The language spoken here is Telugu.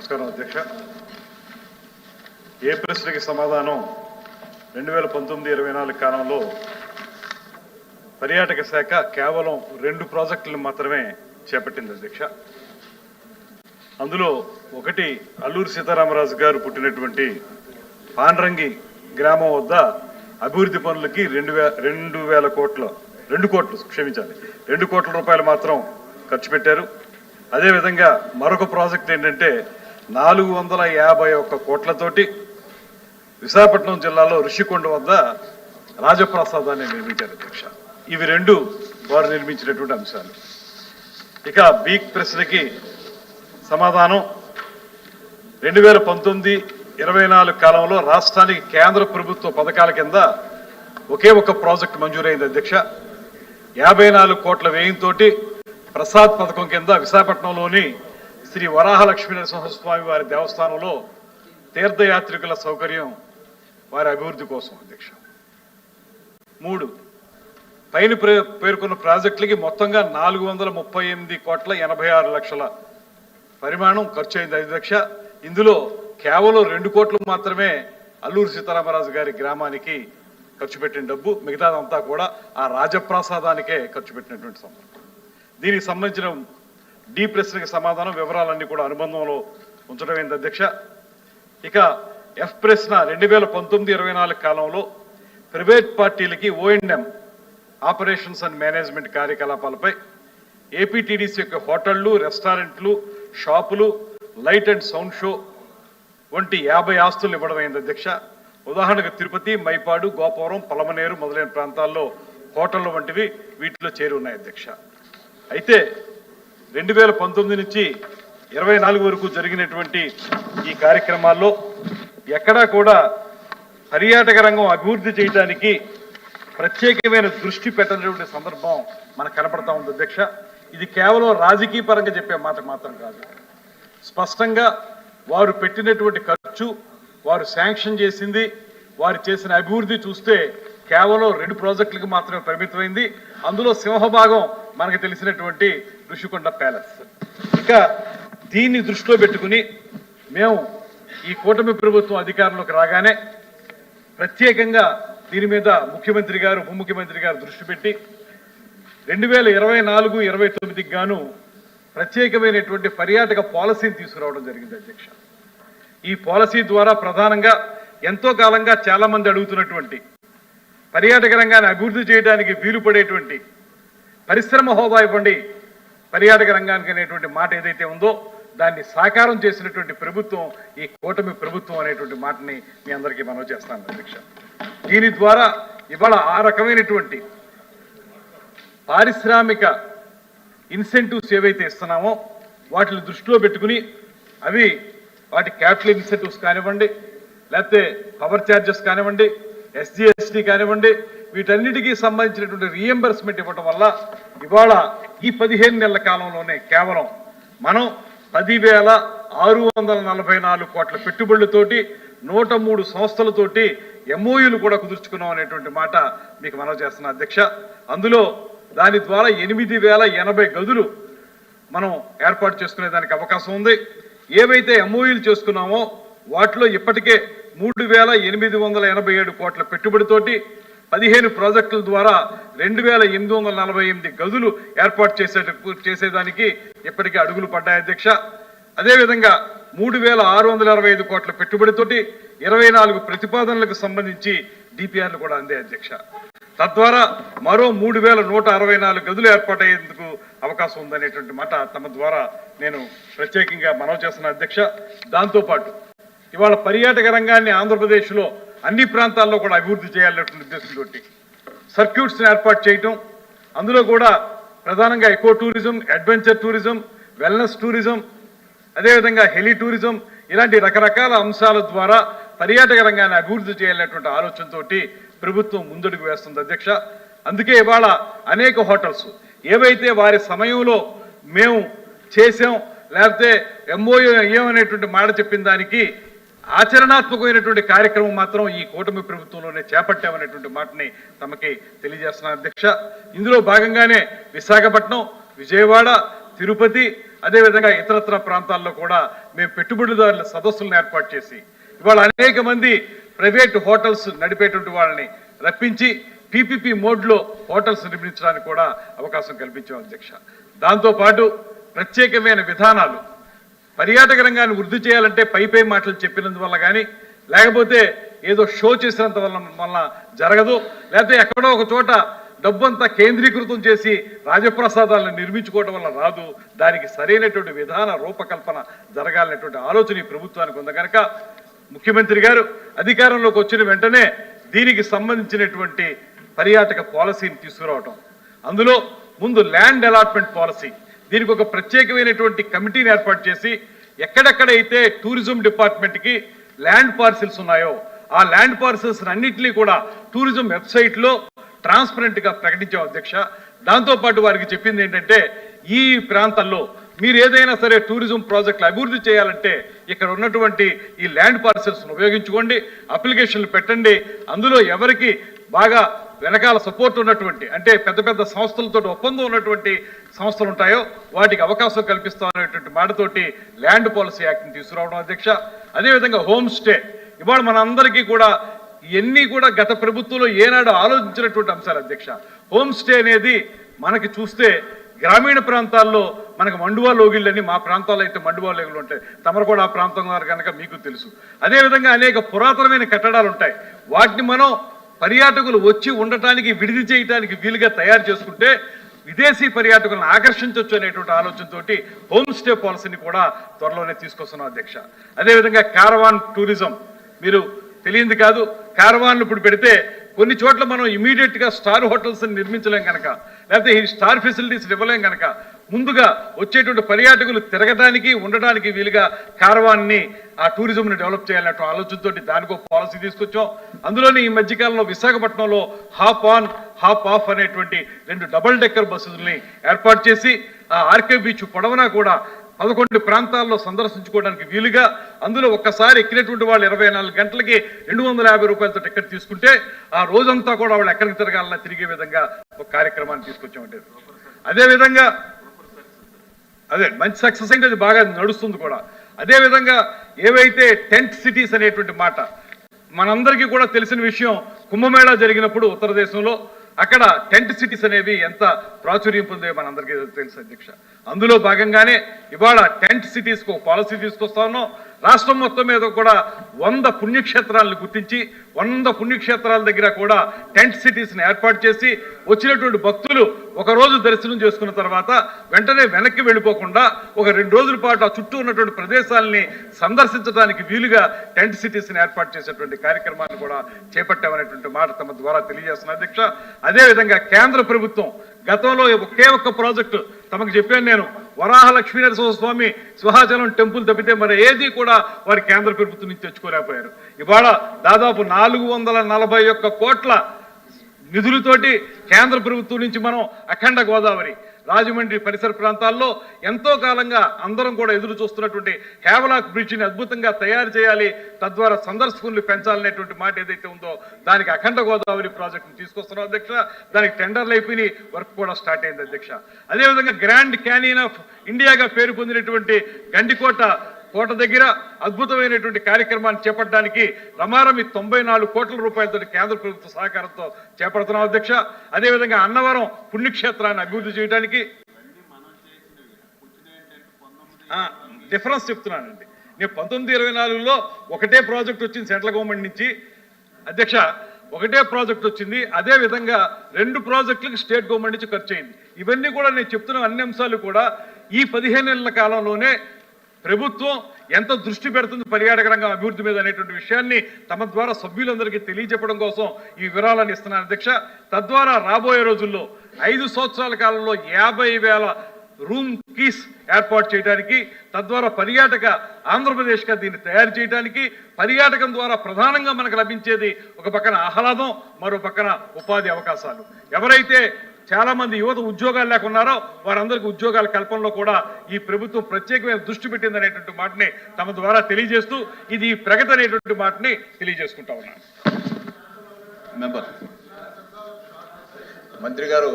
నమస్కారం అధ్యక్ష. ఏ ప్రశ్నకి సమాధానం 2019-24 కాలంలో పర్యాటక శాఖ కేవలం 2 ప్రాజెక్టులను మాత్రమే చేపట్టింది అధ్యక్ష. అందులో ఒకటి అల్లూరి సీతారామరాజు గారు పుట్టినటువంటి పాండ్రంగి గ్రామం వద్ద అభివృద్ధి పనులకి 2 కోట్ల రూపాయలు మాత్రం ఖర్చు పెట్టారు. అదేవిధంగా మరొక ప్రాజెక్ట్ ఏంటంటే 451 కోట్లతోటి విశాఖపట్నం జిల్లాలో ఋషికొండ వద్ద రాజప్రసాదాన్ని నిర్మించారు అధ్యక్ష. ఇవి 2 వారు నిర్మించినటువంటి అంశాలు. ఇక బీ ప్రశ్నకి సమాధానం 2019-24 కాలంలో రాష్ట్రానికి కేంద్ర ప్రభుత్వ పథకాల కింద ఒకే ఒక ప్రాజెక్టు మంజూరైంది అధ్యక్ష. 54 కోట్ల వ్యయంతో ప్రసాద్ పథకం కింద విశాఖపట్నంలోని శ్రీ వరాహ లక్ష్మీ నరసింహస్వామి వారి దేవస్థానంలో తీర్థయాత్రికుల సౌకర్యం వారి అభివృద్ధి కోసం అధ్యక్ష. 3 పైన పేర్కొన్న ప్రాజెక్టులకి మొత్తంగా 438,86,00,000 పరిమాణం ఖర్చు అయింది అధ్యక్ష. ఇందులో కేవలం 2 కోట్లు మాత్రమే అల్లూరి సీతారామరాజు గారి గ్రామానికి ఖర్చు పెట్టిన డబ్బు, మిగతాదంతా కూడా ఆ రాజప్రసాదానికే ఖర్చు పెట్టినటువంటి సందర్భం. దీనికి సంబంధించిన డి ప్రశ్నకి సమాధానం వివరాలన్నీ కూడా అనుబంధంలో ఉంచడం ఏంటి అధ్యక్ష. ఇక ఎఫ్ ప్రశ్న 2019-24 కాలంలో ప్రైవేట్ పార్టీలకి O&M ఆపరేషన్స్ అండ్ మేనేజ్మెంట్ కార్యకలాపాలపై ఏపీటీడీసీ యొక్క హోటళ్లు, రెస్టారెంట్లు, షాపులు, లైట్ అండ్ సౌండ్ షో వంటి 50 ఆస్తులు ఇవ్వడం అయింది అధ్యక్ష. ఉదాహరణకు తిరుపతి, మైపాడు, గోపవరం, పలమనేరు మొదలైన ప్రాంతాల్లో హోటళ్లు వంటివి వీటిలో చేరి ఉన్నాయి అధ్యక్ష. అయితే 2019 నుంచి 24 వరకు జరిగినటువంటి ఈ కార్యక్రమాల్లో ఎక్కడా కూడా పర్యాటక రంగం అభివృద్ధి చేయడానికి ప్రత్యేకమైన దృష్టి పెట్టినటువంటి సందర్భం మనకు కనపడతా ఉంది అధ్యక్ష. ఇది కేవలం రాజకీయ పరంగా చెప్పే మాట మాత్రం కాదు. స్పష్టంగా వారు పెట్టినటువంటి ఖర్చు, వారు శాంక్షన్ చేసింది, వారు చేసిన అభివృద్ధి చూస్తే కేవలం 2 ప్రాజెక్టులకు మాత్రమే పరిమితమైంది. అందులో సింహభాగం మనకు తెలిసినటువంటి ఋషికొండ ప్యాలెస్. ఇక దీన్ని దృష్టిలో పెట్టుకుని మేము ఈ కూటమి ప్రభుత్వం అధికారంలోకి రాగానే ప్రత్యేకంగా దీని మీద ముఖ్యమంత్రి గారు, ఉప ముఖ్యమంత్రి గారు దృష్టి పెట్టి 2024-29 గాను ప్రత్యేకమైనటువంటి పర్యాటక పాలసీని తీసుకురావడం జరిగింది అధ్యక్ష. ఈ పాలసీ ద్వారా ప్రధానంగా ఎంతో కాలంగా చాలా మంది అడుగుతున్నటువంటి పర్యాటక రంగాన్ని అభివృద్ధి చేయడానికి వీలు పడేటువంటి పరిశ్రమ హోదా ఇవ్వండి పర్యాటక రంగానికి అనేటువంటి మాట ఏదైతే ఉందో దాన్ని సాకారం చేసినటువంటి ప్రభుత్వం ఈ కూటమి ప్రభుత్వం అనేటువంటి మాటని మీ అందరికీ మనవి చేస్తాను అధ్యక్ష. దీని ద్వారా ఇవాళ ఆ రకమైనటువంటి పారిశ్రామిక ఇన్సెంటివ్స్ ఏవైతే ఇస్తున్నామో వాటిని దృష్టిలో పెట్టుకుని అవి వాటి క్యాపిటల్ ఇన్సెంటివ్స్ కానివ్వండి, లేకపోతే పవర్ ఛార్జెస్ కానివ్వండి, SGST కానివ్వండి, వీటన్నిటికీ సంబంధించినటువంటి రీఎంబర్స్మెంట్ ఇవ్వటం వల్ల ఇవాళ ఈ 15 నెలల కాలంలోనే కేవలం మనం 10,644 కోట్ల పెట్టుబడులతోటి 103 సంస్థలతోటి MOUలు కూడా కుదుర్చుకున్నాం అనేటువంటి మాట మీకు మనవి చేస్తున్నా అధ్యక్ష. అందులో దాని ద్వారా 8,080 గదులు మనం ఏర్పాటు చేసుకునే దానికి అవకాశం ఉంది. ఏవైతే MOUలు చేసుకున్నామో వాటిలో ఇప్పటికే 3,887 కోట్ల పెట్టుబడితోటి 15 ప్రాజెక్టుల ద్వారా 2,848 గదులు ఏర్పాటు చేసేదానికి ఇప్పటికే అడుగులు పడ్డాయి అధ్యక్ష. అదేవిధంగా 3,665 కోట్ల పెట్టుబడితోటి 24 ప్రతిపాదనలకు సంబంధించి DPRలు కూడా అందే అధ్యక్ష. తద్వారా మరో 3,164 గదులు ఏర్పాటయ్యేందుకు అవకాశం ఉందనేటువంటి మాట తమ ద్వారా నేను ప్రత్యేకంగా మనవి చేస్తున్న అధ్యక్ష. దాంతోపాటు ఇవాళ పర్యాటక రంగాన్ని ఆంధ్రప్రదేశ్లో అన్ని ప్రాంతాల్లో కూడా అభివృద్ధి చేయాలనేటువంటి ఉద్దేశంతో సర్క్యూట్స్ని ఏర్పాటు చేయటం, అందులో కూడా ప్రధానంగా eco tourism, adventure tourism, wellness tourism, అదేవిధంగా హెలి టూరిజం, ఇలాంటి రకరకాల అంశాల ద్వారా పర్యాటక రంగాన్ని అభివృద్ధి చేయాలనేటువంటి ఆలోచనతో ప్రభుత్వం ముందడుగు వేస్తుంది అధ్యక్ష. అందుకే ఇవాళ అనేక హోటల్స్ ఏవైతే వారి సమయంలో మేము చేసాం, లేకపోతే MOU ఏమనేటువంటి మాట చెప్పిన దానికి ఆచరణాత్మకమైనటువంటి కార్యక్రమం మాత్రం ఈ కూటమి ప్రభుత్వంలోనే చేపట్టామనేటువంటి మాటని తమకి తెలియజేస్తున్నాను అధ్యక్ష. ఇందులో భాగంగానే విశాఖపట్నం, విజయవాడ, తిరుపతి, అదేవిధంగా ఇతరత్ర ప్రాంతాల్లో కూడా మేము పెట్టుబడిదారుల సదస్సులను ఏర్పాటు చేసి ఇవాళ అనేక మంది ప్రైవేట్ హోటల్స్ నడిపేటువంటి వాళ్ళని రప్పించి పీపీపీ మోడ్లో హోటల్స్ నిర్మించడానికి కూడా అవకాశం కల్పించాం అధ్యక్ష. దాంతోపాటు ప్రత్యేకమైన విధానాలు పర్యాటక రంగాన్ని వృద్ధి చేయాలంటే పై మాటలు చెప్పినందువల్ల కానీ లేకపోతే ఏదో షో చేసినంత వల్ల జరగదు, లేకపోతే ఎక్కడో ఒక చోట డబ్బంతా కేంద్రీకృతం చేసి రాజప్రసాదాలను నిర్మించుకోవడం వల్ల రాదు. దానికి సరైనటువంటి విధాన రూపకల్పన జరగాలనేటువంటి ఆలోచన ఈ ప్రభుత్వానికి ఉంది కనుక ముఖ్యమంత్రి గారు అధికారంలోకి వచ్చిన వెంటనే దీనికి సంబంధించినటువంటి పర్యాటక పాలసీని తీసుకురావటం, అందులో ముందు ల్యాండ్ అలాట్మెంట్ పాలసీ, దీనికి ఒక ప్రత్యేకమైనటువంటి కమిటీని ఏర్పాటు చేసి ఎక్కడెక్కడైతే టూరిజం డిపార్ట్మెంట్కి ల్యాండ్ పార్సిల్స్ ఉన్నాయో ఆ ల్యాండ్ పార్సిల్స్ అన్నింటినీ కూడా టూరిజం వెబ్సైట్లో ట్రాన్స్పరెంట్గా ప్రకటించాం అధ్యక్ష. దాంతోపాటు వారికి చెప్పింది ఏంటంటే ఈ ప్రాంతాల్లో మీరు ఏదైనా సరే టూరిజం ప్రాజెక్టులు అభివృద్ధి చేయాలంటే ఇక్కడ ఉన్నటువంటి ఈ ల్యాండ్ పార్సెల్స్ను ఉపయోగించుకోండి, అప్లికేషన్లు పెట్టండి, అందులో ఎవరికి బాగా వెనకాల సపోర్ట్ ఉన్నటువంటి అంటే పెద్ద పెద్ద సంస్థలతో ఒప్పందం ఉన్నటువంటి సంస్థలు ఉంటాయో వాటికి అవకాశం కల్పిస్తామనేటువంటి మాటతోటి ల్యాండ్ పాలసీ యాక్ట్ని తీసుకురావడం అధ్యక్ష. అదేవిధంగా హోమ్ స్టే ఇవాళ మన అందరికీ కూడా ఇవన్నీ కూడా గత ప్రభుత్వంలో ఏనాడు ఆలోచించినటువంటి అంశాలు అధ్యక్ష. హోమ్ స్టే అనేది మనకి చూస్తే గ్రామీణ ప్రాంతాల్లో మనకు మండువా లోగిళ్ళని, మా ప్రాంతాల్లో అయితే మండువా లోగిళ్ళు ఉంటాయి, తమరు కూడా ఆ ప్రాంతం వారు కనుక మీకు తెలుసు. అదేవిధంగా అనేక పురాతనమైన కట్టడాలు ఉంటాయి, వాటిని మనం పర్యాటకులు వచ్చి ఉండటానికి విడిది చేయడానికి వీలుగా తయారు చేసుకుంటే విదేశీ పర్యాటకులను ఆకర్షించవచ్చు అనేటువంటి ఆలోచనతో హోమ్ స్టే పాలసీని కూడా త్వరలోనే తీసుకొస్తున్నాం అధ్యక్ష. అదేవిధంగా క్యారవాన్ టూరిజం మీరు తెలియంది కాదు, క్యారవాన్లు ఇప్పుడు పెడితే కొన్ని చోట్ల మనం ఇమీడియట్గా స్టార్ హోటల్స్ నిర్మించలేం కనుక లేకపోతే ఈ స్టార్ ఫెసిలిటీస్ ఇవ్వలేం కనుక ముందుగా వచ్చేటువంటి పర్యాటకులు తిరగడానికి ఉండడానికి వీలుగా క్యారవాన్ని ఆ టూరిజంని డెవలప్ చేయాలనే ఆలోచనతో దానికో పాలసీ తీసుకొచ్చాం. అందులోని ఈ మధ్యకాలంలో విశాఖపట్నంలో హాప్ ఆన్ హాప్ ఆఫ్ అనేటువంటి 2 డబుల్ డెక్కర్ బస్సుల్ని ఏర్పాటు చేసి ఆ ఆర్కే బీచ్ పొడవునా కూడా 11 ప్రాంతాల్లో సందర్శించుకోవడానికి వీలుగా అందులో ఒక్కసారి ఎక్కినటువంటి వాళ్ళు 24 గంటలకి 250 రూపాయలతో టికెట్ తీసుకుంటే ఆ రోజంతా కూడా వాళ్ళు ఎక్కడికి తిరగాలన్నా తిరిగే విధంగా ఒక కార్యక్రమాన్ని తీసుకొచ్చామంటే అదేవిధంగా మంచి సక్సెస్ అయితే అది బాగా నడుస్తుంది కూడా. అదేవిధంగా ఏవైతే టెంట్ సిటీస్ అనేటువంటి మాట మనందరికీ కూడా తెలిసిన విషయం, కుంభమేళా జరిగినప్పుడు ఉత్తర దేశంలో అక్కడ టెంట్ సిటీస్ అనేవి ఎంత ప్రాచుర్యం పొందే మనందరికీ తెలుసు అధ్యక్ష. అందులో భాగంగానే ఇవాళ టెంట్ సిటీస్కి ఒక పాలసీ తీసుకొస్తా ఉన్నాం. రాష్ట్రం మొత్తం మీద కూడా 100 పుణ్యక్షేత్రాలను గుర్తించి 100 పుణ్యక్షేత్రాల దగ్గర కూడా టెంట్ సిటీస్ని ఏర్పాటు చేసి వచ్చినటువంటి భక్తులు ఒక రోజు దర్శనం చేసుకున్న తర్వాత వెంటనే వెనక్కి వెళ్ళిపోకుండా ఒక 2 రోజుల పాటు ఆ చుట్టూ ఉన్నటువంటి ప్రదేశాలని సందర్శించడానికి వీలుగా టెంట్ సిటీస్ని ఏర్పాటు చేసేటువంటి కార్యక్రమాన్ని కూడా చేపట్టామనేటువంటి మాట తమ ద్వారా తెలియజేస్తున్న అధ్యక్ష. అదేవిధంగా కేంద్ర ప్రభుత్వం గతంలో ఒకే ఒక్క ప్రాజెక్టు తమకు చెప్పాను నేను, వరాహ లక్ష్మీనరసింహ స్వామి సింహాచలం టెంపుల్ తప్పితే మరి ఏది కూడా వారి కేంద్ర ప్రభుత్వం నుంచి తెచ్చుకోలేకపోయారు. ఇవాళ దాదాపు 441 కోట్ల నిధులతోటి కేంద్ర ప్రభుత్వం నుంచి మనం అఖండ గోదావరి రాజమండ్రి పరిసర ప్రాంతాల్లో ఎంతో కాలంగా అందరం కూడా ఎదురు చూస్తున్నటువంటి హేవలాక్ బ్రిడ్జిని అద్భుతంగా తయారు చేయాలి, తద్వారా సందర్శకులు పెంచాలనేటువంటి మాట ఏదైతే ఉందో దానికి అఖండ గోదావరి ప్రాజెక్టును తీసుకొస్తున్నాం అధ్యక్ష. దానికి టెండర్లు అయిపోయి వర్క్ కూడా స్టార్ట్ అయింది అధ్యక్ష. అదేవిధంగా గ్రాండ్ క్యానియన్ ఆఫ్ ఇండియాగా పేరు పొందినటువంటి గండికోట కోట దగ్గర అద్భుతమైనటువంటి కార్యక్రమాన్ని చేపట్టడానికి రమారమి 94 కోట్ల రూపాయలతో కేంద్ర ప్రభుత్వ సహకారంతో చేపడుతున్నాం అధ్యక్ష. అదేవిధంగా అన్నవరం పుణ్యక్షేత్రాన్ని అభివృద్ధి చేయడానికి డిఫరెన్స్ చెప్తున్నానండి. నేను 1924లో ఒకటే ప్రాజెక్ట్ వచ్చింది సెంట్రల్ గవర్నమెంట్ నుంచి అధ్యక్ష, ఒకటే ప్రాజెక్ట్ వచ్చింది. అదే విధంగా 2 ప్రాజెక్టులకు స్టేట్ గవర్నమెంట్ నుంచి ఖర్చు అయింది. ఇవన్నీ కూడా నేను చెప్తున్న అన్ని అంశాలు కూడా ఈ 15 నెలల కాలంలోనే ప్రభుత్వం ఎంత దృష్టి పెడుతుంది పర్యాటక రంగం అభివృద్ధి మీద అనేటువంటి విషయాన్ని తమ ద్వారా సభ్యులందరికీ తెలియజెప్పడం కోసం ఈ వివరాలను ఇస్తున్నాను అధ్యక్ష. తద్వారా రాబోయే రోజుల్లో 5 సంవత్సరాల కాలంలో 50,000 రూమ్ కీస్ ఏర్పాటు చేయడానికి, తద్వారా పర్యాటక ఆంధ్రప్రదేశ్గా దీన్ని తయారు చేయడానికి, పర్యాటకం ద్వారా ప్రధానంగా మనకు లభించేది ఒక పక్కన ఆహ్లాదం, మరో పక్కన ఉపాధి అవకాశాలు. ఎవరైతే చాలా మంది యువత ఉద్యోగాలు లేకున్నారో వారందరికీ ఉద్యోగాల కల్పనలో కూడా ఈ ప్రభుత్వం ప్రత్యేకమైన దృష్టి పెట్టిందనేటువంటి మాటని తమ ద్వారా తెలియజేస్తూ ఇది ప్రగతి అనేటువంటి మాటని తెలియజేసుకుంటా ఉన్నాను. మెంబర్ మంత్రి గారు